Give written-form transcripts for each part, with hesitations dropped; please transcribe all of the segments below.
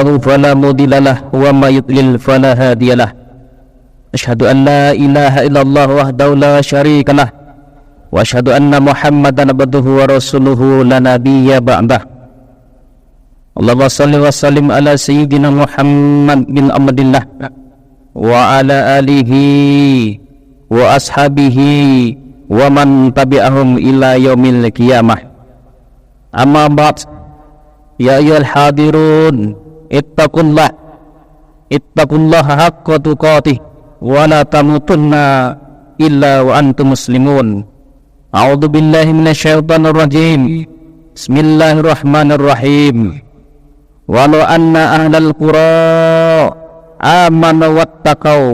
الله فلا مضل له وما يضلل فلا هادي له أشهد أن لا إله إلا الله وحده لا شريك له وأشهد أن محمدا عبده ورسوله لا نبي بعده اللهم صل وسلم على سيدنا محمد بن عبد الله وعلى آله وأصحابه ومن تبعهم إلى يوم القيامة أما بعد يا أيها الحاضرون اتقوا الله حق تقاته ولا تموتن إلا وأنتم مسلمون أعوذ بالله من الشيطان الرجيم بسم الله الرحمن الرحيم ولو أن أهل القرى آمنوا واتقوا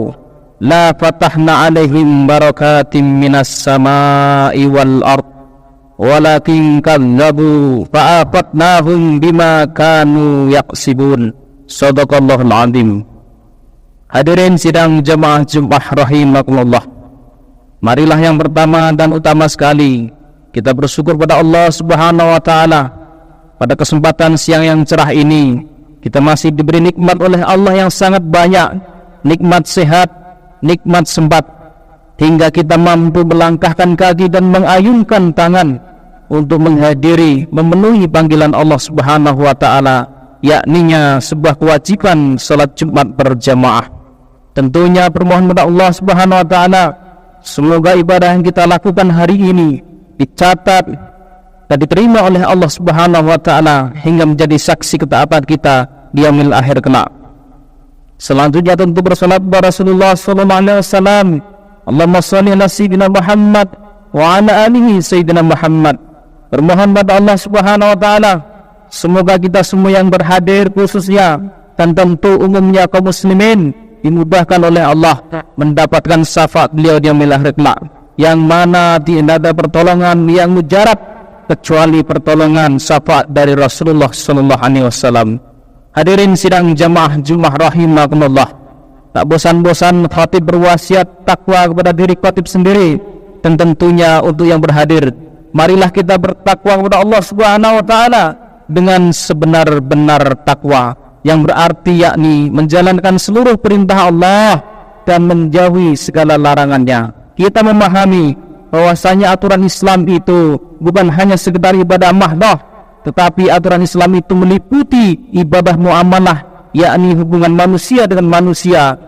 لا فتحنا عليهم بركات من السماء والأرض ولكن كذبوا فأخذناهم بما كانوا يكسبون Shadaqallahul Azim. Hadirin sidang jemaah Jumat rahimakumullah, marilah yang pertama dan utama sekali kita bersyukur pada Allah Subhanahu wa taala. Pada kesempatan siang yang cerah ini kita masih diberi nikmat oleh Allah yang sangat banyak, nikmat sehat, nikmat sempat, hingga kita mampu melangkahkan kaki dan mengayunkan tangan untuk menghadiri, memenuhi panggilan Allah Subhanahu wa taala, yakninya sebuah kewajiban salat Jumat berjamaah. Tentunya permohon kepada Allah Subhanahu wa taala semoga ibadah yang kita lakukan hari ini dicatat dan diterima oleh Allah Subhanahu wa taala hingga menjadi saksi ketaatan kita di yaumil akhir kelak. Selanjutnya tentu bersalat kepada Rasulullah sallallahu alaihi wasallam. Allahumma shalli ala sayyidina Muhammad wa ala alihi sayyidina Muhammad. Bermohon pada Allah Subhanahu wa taala semoga kita semua yang berhadir khususnya dan tentu umumnya kaum muslimin dimudahkan oleh Allah mendapatkan syafaat beliau di yaumil akhir kelak, yang mana tidak ada pertolongan yang mujarab kecuali pertolongan syafaat dari Rasulullah sallallahu alaihi wasallam. Hadirin sidang jamaah Jumat rahimakumullah, tak bosan-bosan khatib berwasiat takwa kepada diri khatib sendiri dan tentunya untuk yang berhadir. Marilah kita bertakwa kepada Allah Subhanahu wa taala dengan sebenar-benar takwa, yang berarti yakni menjalankan seluruh perintah Allah dan menjauhi segala larangannya. Kita memahami bahwasanya aturan Islam itu bukan hanya sekedar ibadah mahdoh, tetapi aturan Islam itu meliputi ibadah muamalah, yakni hubungan manusia dengan manusia,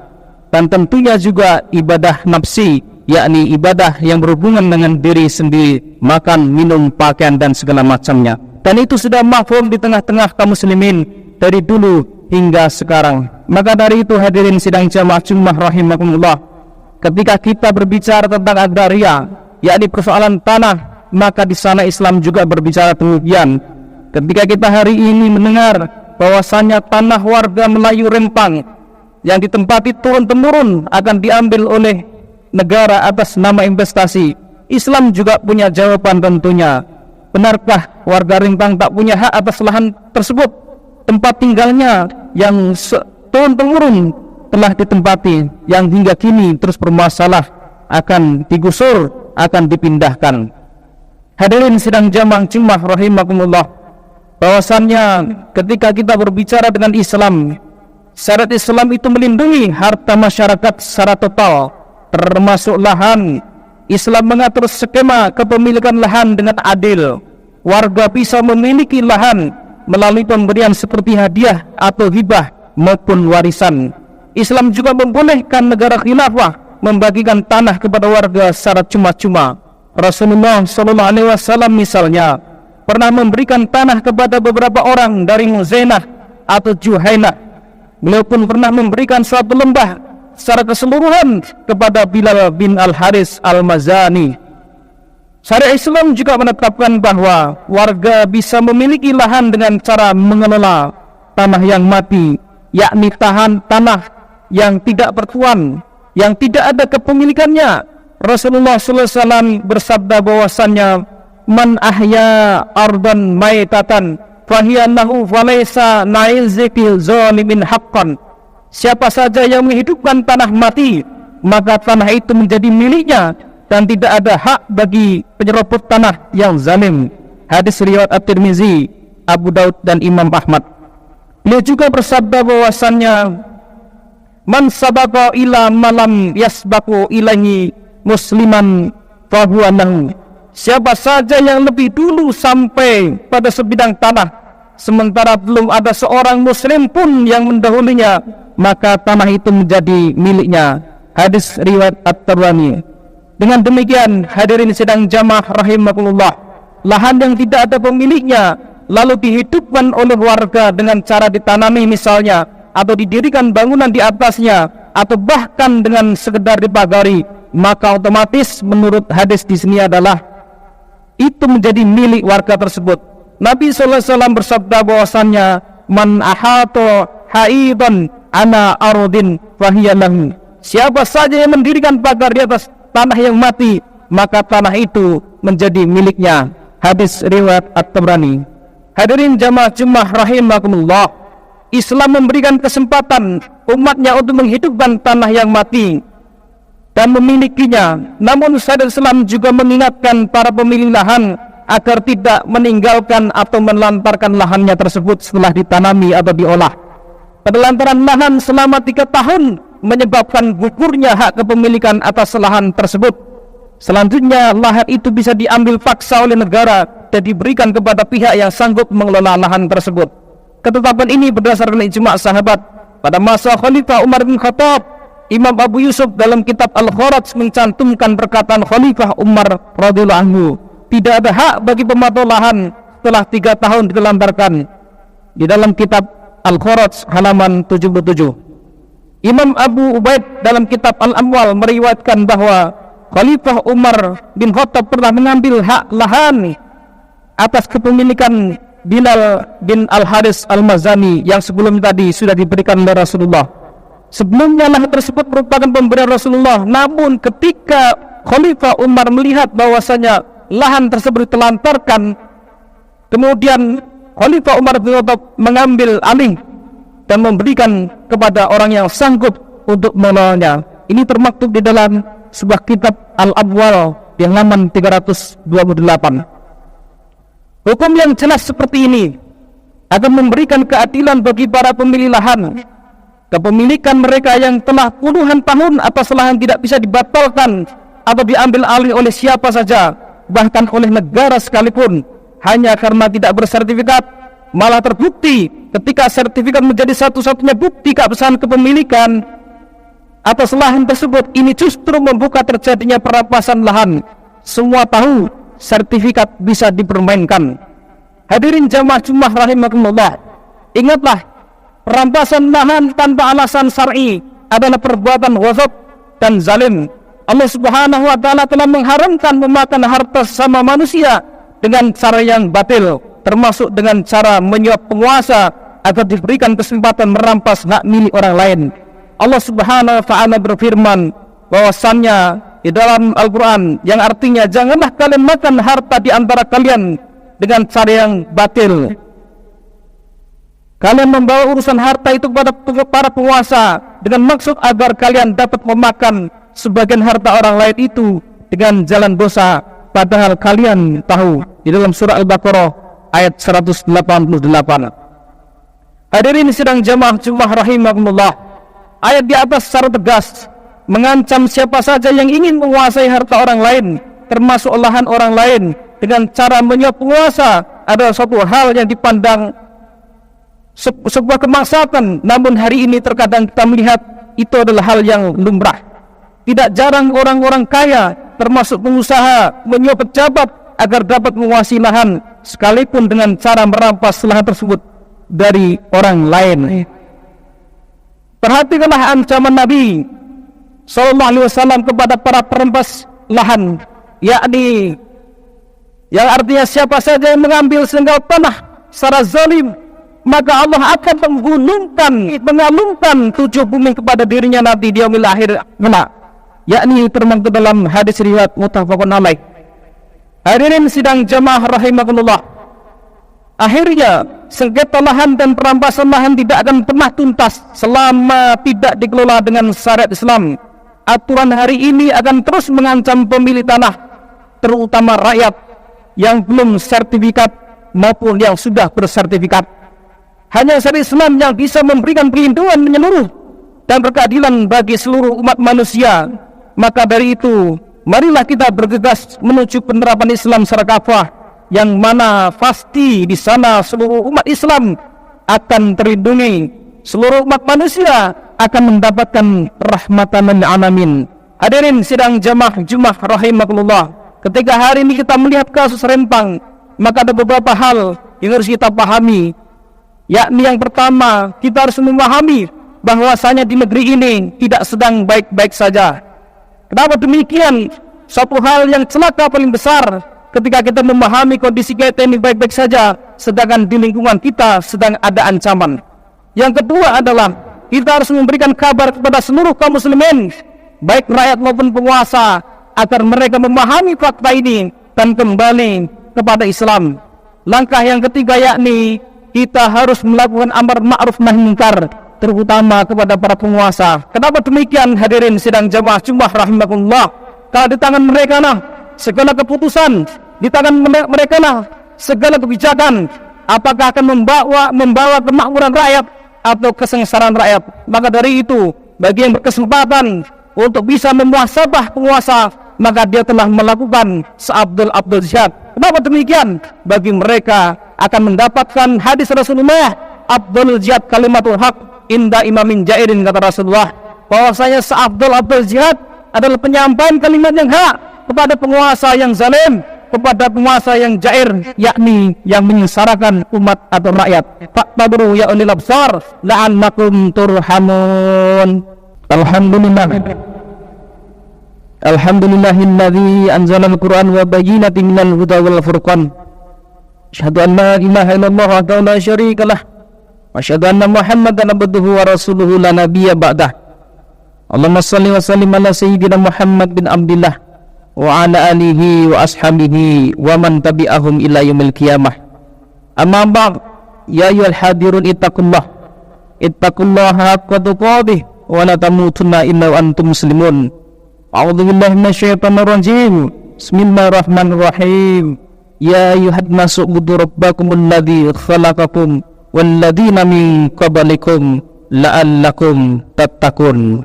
dan tentunya juga ibadah nafsi, yakni ibadah yang berhubungan dengan diri sendiri, makan, minum, pakaian dan segala macamnya. Dan itu sudah mafhum di tengah-tengah kaum muslimin dari dulu hingga sekarang. Maka dari itu hadirin sidang jamaah Jumat rahimakumullah, ketika kita berbicara tentang agraria, yakni persoalan tanah, maka di sana Islam juga berbicara demikian. Ketika kita hari ini mendengar bahwasanya tanah warga Melayu Rempang yang ditempati turun-temurun akan diambil oleh negara atas nama investasi, Islam juga punya jawaban tentunya. Benarkah warga Rempang tak punya hak atas lahan tersebut? Tempat tinggalnya yang turun-temurun telah ditempati, yang hingga kini terus bermasalah, akan digusur, akan dipindahkan. Hadirin sidang jamaah Jumat rahimakumullah, bahwasannya ketika kita berbicara dengan Islam, syariat Islam itu melindungi harta masyarakat secara total, termasuk lahan. Islam mengatur skema kepemilikan lahan dengan adil. Warga bisa memiliki lahan melalui pemberian seperti hadiah atau hibah maupun warisan. Islam juga membolehkan negara khilafah membagikan tanah kepada warga secara cuma-cuma. Rasulullah sallallahu alaihi wasallam misalnya pernah memberikan tanah kepada beberapa orang dari Muzainah atau Juhainah. Beliau pun pernah memberikan suatu lembah secara keseluruhan kepada Bilal bin Al-Haris Al-Mazani. Syariat Islam juga menetapkan bahwa warga bisa memiliki lahan dengan cara mengelola tanah yang mati, yakni tanah yang tidak bertuan, yang tidak ada kepemilikannya. Rasulullah SAW bersabda bahwasannya man ahya ardan maitatan fahiyannahu falaysa naizikil zalimin haqqan. Siapa saja yang menghidupkan tanah mati, maka tanah itu menjadi miliknya dan tidak ada hak bagi penyerobot tanah yang zalim. Hadis riwayat At-Tirmizi, Abu Daud dan Imam Ahmad. Beliau juga bersabda bahwasannya man sabaqa ila malam yasbaqu ilaihi musliman fahuwa lahu. Siapa saja yang lebih dulu sampai pada sebidang tanah sementara belum ada seorang muslim pun yang mendahulunya, maka tanah itu menjadi miliknya. Hadis riwayat At-Tabrani. Dengan demikian, hadirin sidang jamaah rahimakumullah, lahan yang tidak ada pemiliknya lalu dihidupkan oleh warga dengan cara ditanami misalnya, atau didirikan bangunan di atasnya, atau bahkan dengan sekedar dipagari, maka otomatis menurut hadis di sini adalah itu menjadi milik warga tersebut. Nabi SAW bersabda bahwasannya man ahato haidan ana arodin fahiyalahu. Siapa saja yang mendirikan pagar di atas tanah yang mati, maka tanah itu menjadi miliknya. Hadis riwayat At-Tabrani. Hadirin jamaah Jumat rahimakumullah, Islam memberikan kesempatan umatnya untuk menghidupkan tanah yang mati dan memilikinya. Namun syariat Islam juga mengingatkan para pemilik lahan agar tidak meninggalkan atau melantarkan lahannya tersebut setelah ditanami atau diolah. Penelantaran lahan selama 3 tahun menyebabkan gugurnya hak kepemilikan atas lahan tersebut. Selanjutnya lahan itu bisa diambil paksa oleh negara dan diberikan kepada pihak yang sanggup mengelola lahan tersebut. Ketetapan ini berdasarkan ijma' sahabat pada masa Khalifah Umar bin Khattab. Imam Abu Yusuf dalam kitab Al-Kharaj mencantumkan perkataan Khalifah Umar radhiyallahu anhu, tidak ada hak bagi pemantau lahan setelah 3 tahun ditelantarkan, di dalam kitab Al-Kharaj halaman 77. Imam Abu Ubaid dalam kitab Al-Amwal meriwayatkan bahwa Khalifah Umar bin Khattab pernah mengambil hak lahan atas kepemilikan Bilal bin Al-Haris Al-Mazani yang sebelum tadi sudah diberikan oleh Rasulullah. Sebelumnya lahan tersebut merupakan pemberian Rasulullah, namun ketika Khalifah Umar melihat bahwasanya lahan tersebut ditelantarkan, kemudian Khalifah Umar bin Khattab mengambil alih dan memberikan kepada orang yang sanggup untuk mengelolanya. Ini termaktub di dalam sebuah kitab Al-Abwal di halaman 328. Hukum yang jelas seperti ini akan memberikan keadilan bagi para pemilik lahan. Kepemilikan mereka yang telah puluhan tahun atas lahan tidak bisa dibatalkan atau diambil alih oleh siapa saja, bahkan oleh negara sekalipun, hanya karena tidak bersertifikat. Malah terbukti ketika sertifikat menjadi satu-satunya bukti keabsahan kepemilikan atas lahan tersebut, ini justru membuka terjadinya perampasan lahan. Semua tahu sertifikat bisa dipermainkan. Hadirin jamaah Jumat rahimakumullah, ingatlah, perampasan lahan tanpa alasan syar'i adalah perbuatan ghasab dan zalim. Allah Subhanahu wa taala telah mengharamkan memakan harta sesama manusia dengan cara yang batil, termasuk dengan cara menyuap penguasa agar diberikan kesempatan merampas hak milik orang lain. Allah Subhanahu wa taala berfirman bahwasannya di dalam Al-Quran, yang artinya janganlah kalian makan harta di antara kalian dengan cara yang batil. Kalian membawa urusan harta itu kepada para penguasa dengan maksud agar kalian dapat memakan sebagian harta orang lain itu dengan jalan dosa, padahal kalian tahu. Di dalam surah Al-Baqarah ayat 188. Hadirin sidang jamaah Jumat rahimakumullah, ayat di atas secara tegas mengancam siapa saja yang ingin menguasai harta orang lain, termasuk lahan orang lain, dengan cara menyuap penguasa adalah suatu hal yang dipandang sebuah kemaksiatan. Namun hari ini terkadang kita melihat itu adalah hal yang lumrah. Tidak jarang orang-orang kaya, termasuk pengusaha, menyuap pejabat agar dapat menguasai lahan, sekalipun dengan cara merampas lahan tersebut dari orang lain. Perhatikanlah ancaman Nabi SAW kepada para perampas lahan, yakni yang artinya siapa saja yang mengambil senggal tanah secara zalim, maka Allah akan mengalungkan 7 bumi kepada dirinya nanti di yaumil akhir, yakni termaktub dalam hadis riwayat muttafaqun alaih. Hadirin sidang jamaah rahimakumullah, akhirnya sengketa lahan dan perampasan lahan tidak akan pernah tuntas selama tidak dikelola dengan syariat Islam. Aturan hari ini akan terus mengancam pemilik tanah, terutama rakyat yang belum sertifikat maupun yang sudah bersertifikat. Hanya syariat Islam yang bisa memberikan perlindungan menyeluruh dan berkeadilan bagi seluruh umat manusia. Maka dari itu, marilah kita bergegas menuju penerapan Islam secara kafah, yang mana pasti di sana seluruh umat Islam akan terlindungi, seluruh umat manusia akan mendapatkan rahmatan lil alamin. Hadirin sidang jamaah Jumat rahimakumullah, ketika hari ini kita melihat kasus Rempang, maka ada beberapa hal yang harus kita pahami. Yakni yang pertama, kita harus memahami bahwasanya di negeri ini tidak sedang baik-baik saja. Kenapa demikian? Suatu hal yang celaka paling besar ketika kita memahami kondisi kita ini baik-baik saja, sedangkan di lingkungan kita sedang ada ancaman. Yang kedua adalah kita harus memberikan kabar kepada seluruh kaum muslimin, baik rakyat maupun penguasa, agar mereka memahami fakta ini dan kembali kepada Islam. Langkah yang ketiga yakni kita harus melakukan amar ma'ruf nahi munkar, terutama kepada para penguasa. Kenapa demikian hadirin sidang jamaah Jumat rahimakumullah? Karena di tangan mereka lah segala keputusan, di tangan mereka lah segala kebijakan. Apakah akan membawa kemakmuran rakyat atau kesengsaraan rakyat? Maka dari itu, bagi yang berkesempatan untuk bisa memuhasabah penguasa, maka dia telah melakukan seabdul jihad. Kenapa demikian? Bagi mereka akan mendapatkan hadis Rasulullah, Abdul jihad kalimatul haq inda imamin jairin, kata Rasulullah, bahwasanya seabdul jihad adalah penyampaian kalimat yang hak kepada penguasa yang zalim, kepada penguasa yang jair, yakni yang menyengsarakan umat atau rakyat. Fa'taburu ya ulil absar la'annakum turhamun. Alhamdulillahilladzi anzalal Qur'an wa bayyinatin minal huda wal furqan. Asyhadu an la ilaha illallah wahdahu la syarikalah wa asyhadu anna Muhammadan abduhu wa rasuluhu la nabiyya ba'dah. Allahumma shalli wa sallim ala sayyidina Muhammad bin Abdillah wa ala alihi wa ashabihi wa man tabi'ahum ila yaumil qiyamah. Amma ba'd, ya ayyuhal hadirun ittaqullaha haqqa tuqatih wa la tamutunna illa wa antum muslimun. A'udzu billahi minasyaitonir rajim. Bismillahirrahmanirrahim. Ya ayyuhan nasu ubudu rabbakumul ladzi khalaqakum wal ladzina min qablikum la'allakum tattaqun.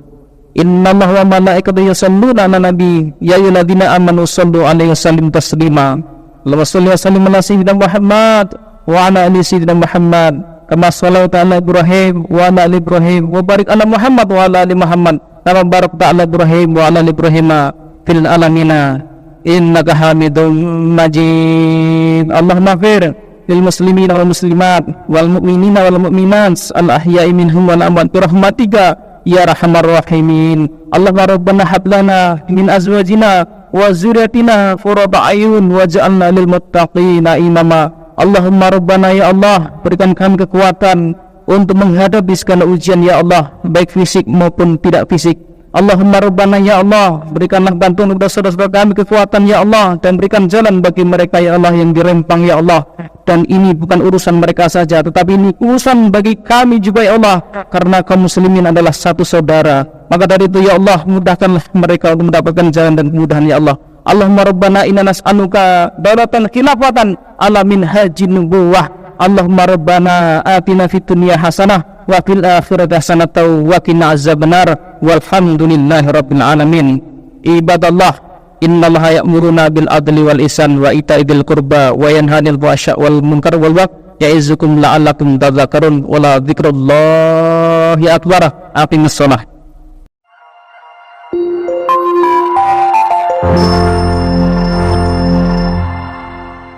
Innallaha wa malaikatahu yusholluna 'alan nabi ya ayyuhalladzina amanu shallu 'alaihi wa sallimu taslima. Allahumma shalli wa sallim ala sayyidina Muhammad wa ala ali sayyidina Muhammad kama shallaita ala Ibrahim wa ala ali Ibrahim wa barik ala Muhammad wa ala ali Muhammad kama barakta ala Ibrahim wa ala ali Ibrahim fil alamin innaka Hamidum Majid. Allahumma ighfir lil muslimina wal muslimat wal mu'minina wal mu'minat al ahya'i minhum wal amwat bi rahmatika ya arhamar rahimin. Allahumma rabbana hab lana min azwajina wa dzurriyyatina qurrata a'yun waj'alna lil muttaqina imama. Allahumma rabbana ya Allah, berikan kami kekuatan untuk menghadapi segala ujian ya Allah, baik fisik maupun tidak fisik. Allahumma rabbana ya Allah, berikanlah bantuan kepada saudara-saudara kami kekuatan ya Allah, dan berikan jalan bagi mereka ya Allah yang dirempang ya Allah. Dan ini bukan urusan mereka saja, tetapi ini urusan bagi kami juga ya Allah, karena kaum muslimin adalah satu saudara. Maka dari itu ya Allah, mudahkanlah mereka untuk mendapatkan jalan dan kemudahan ya Allah. Allahumma rabbana inna nas'aluka daulatan khilafatan ala minhajin nubuwah. Allahumma rabbana atina fid dunya hasanah wa fil akhirati hasanatan wa qina azabannar walhamdulillahi rabbil alamin. Ibadallah, innallaha ya'muruna bil adli wal ihsan wa ita'i dzil qurba wa yanha 'anil fahsya'i wal munkar wal baghi ya'izukum la'allakum tadhakkarun wa la dzikrullahi akbar. Aqimus shalah.